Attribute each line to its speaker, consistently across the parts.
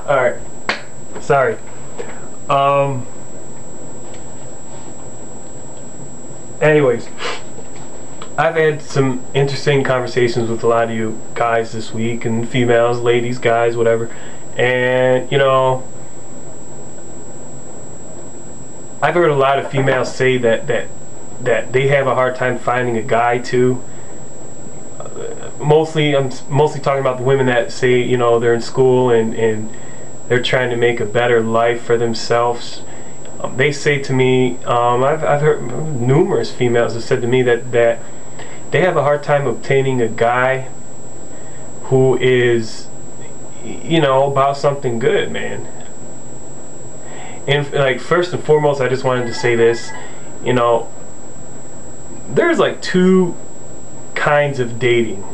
Speaker 1: Alright. Sorry. Anyways, I've had some interesting conversations with a lot of you guys this week, and females, ladies, guys, whatever. And, you know, I've heard a lot of females say that they have a hard time finding a guy too. I'm mostly talking about the women that say, you know, they're in school and they're trying to make a better life for themselves. They say to me, I've heard numerous females have said to me that they have a hard time obtaining a guy who is, you know, about something good, man. And like, first and foremost, I just wanted to say this, you know, there's like two kinds of dating,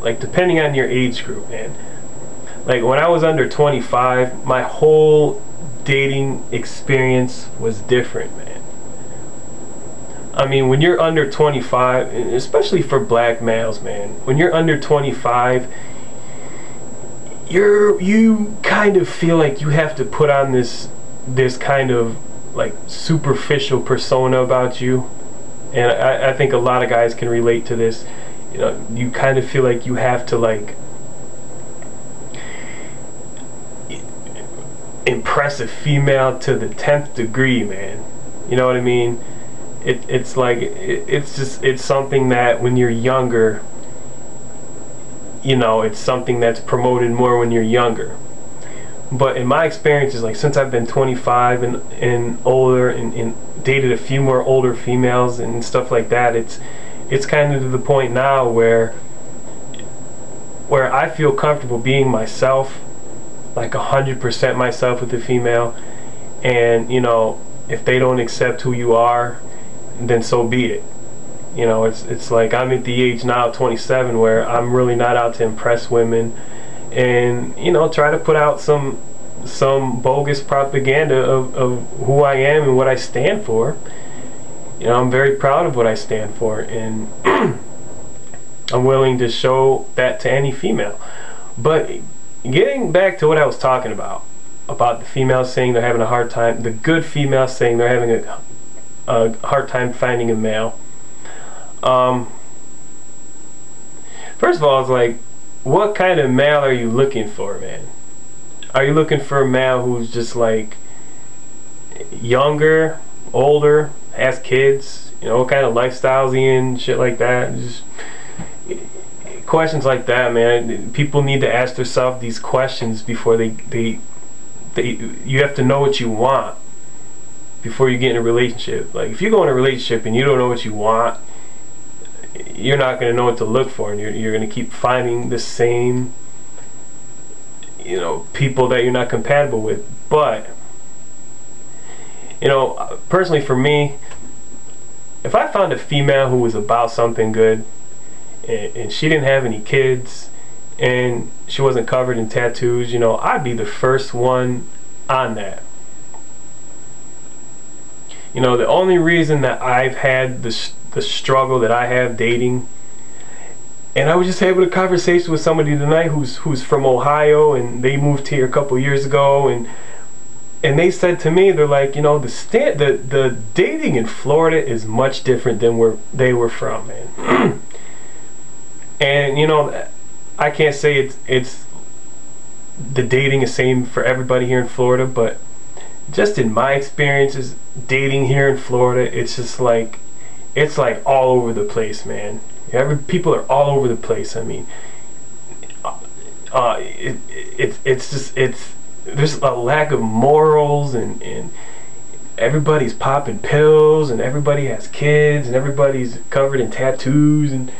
Speaker 1: like depending on your age group, man. Like when I was under 25, my whole dating experience was different, man. I mean, when you're under 25, especially for black males, man, when you're under 25, you kind of feel like you have to put on this kind of like superficial persona about you. And I think a lot of guys can relate to this. You know, you kind of feel like you have to like impress a female to the 10th degree, man. You know what I mean? It's like it's something that when you're younger, you know, it's something that's promoted more when you're younger. But in my experiences, like since I've been 25 and older and dated a few more older females and stuff like that, it's kind of to the point now where I feel comfortable being myself, like 100% myself with the female. And you know, if they don't accept who you are, then so be it. You know, it's like I'm at the age now, 27, where I'm really not out to impress women and, you know, try to put out some bogus propaganda of who I am and what I stand for. You know, I'm very proud of what I stand for, and I'm willing to show that to any female. But getting back to what I was talking about the females saying they're having a hard time, the good females saying they're having a hard time finding a male. First of all, it's like, what kind of male are you looking for, man? Are you looking for a male who's just like younger, older, has kids? You know, what kind of lifestyle's he in? Shit like that. Just questions like that, man. People need to ask themselves these questions before you have to know what you want before you get in a relationship. Like if you go in a relationship and you don't know what you want, you're not going to know what to look for, and you're going to keep finding the same, you know, people that you're not compatible with. But you know, personally for me, if I found a female who was about something good and she didn't have any kids and she wasn't covered in tattoos, you know, I'd be the first one on that. You know, the only reason that I've had the struggle that I have dating, and I was just having a conversation with somebody tonight who's from Ohio, and they moved here a couple years ago, and they said to me, they're like, you know, the dating in Florida is much different than where they were from, man. And you know, I can't say it's the dating is same for everybody here in Florida, but just in my experiences dating here in Florida, it's just like, it's like all over the place, man. People are all over the place. I mean, there's a lack of morals, and everybody's popping pills, and everybody has kids, and everybody's covered in tattoos, and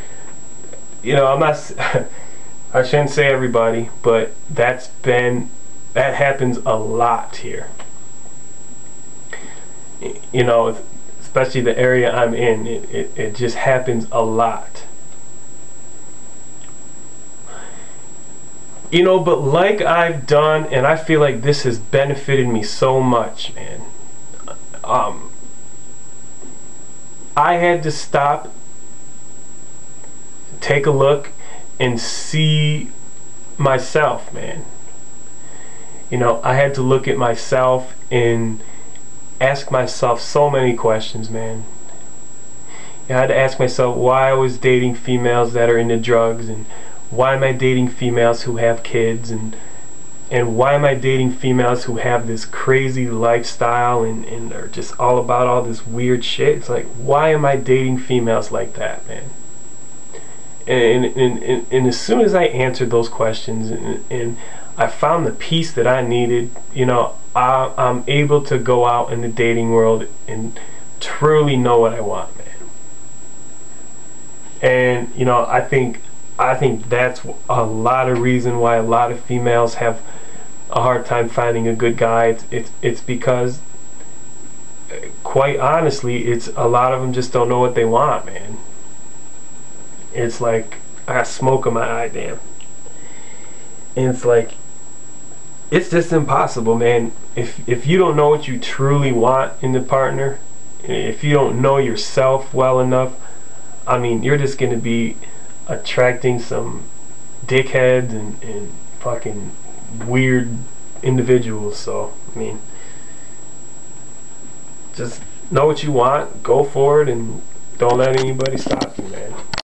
Speaker 1: you know, I shouldn't say everybody, but that happens a lot here. You know, especially the area I'm in, it just happens a lot. You know, but like I've done, and I feel like this has benefited me so much, man. I had to stop, take a look, and see myself, man. You know, I had to look at myself and ask myself so many questions, man. I had to ask myself why I was dating females that are into drugs, and why am I dating females who have kids, and why am I dating females who have this crazy lifestyle and are just all about all this weird shit. It's like, why am I dating females like that, man? And as soon as I answered those questions and I found the peace that I needed, you know, I'm able to go out in the dating world and truly know what I want, man. And you know, I think that's a lot of reason why a lot of females have a hard time finding a good guy. It's because, quite honestly, it's a lot of them just don't know what they want, man. It's like, I got smoke in my eye, damn. And it's like, it's just impossible, man. If you don't know what you truly want in the partner, if you don't know yourself well enough, I mean, you're just gonna be attracting some dickheads and fucking weird individuals. So I mean, just know what you want, go for it, and don't let anybody stop you, man.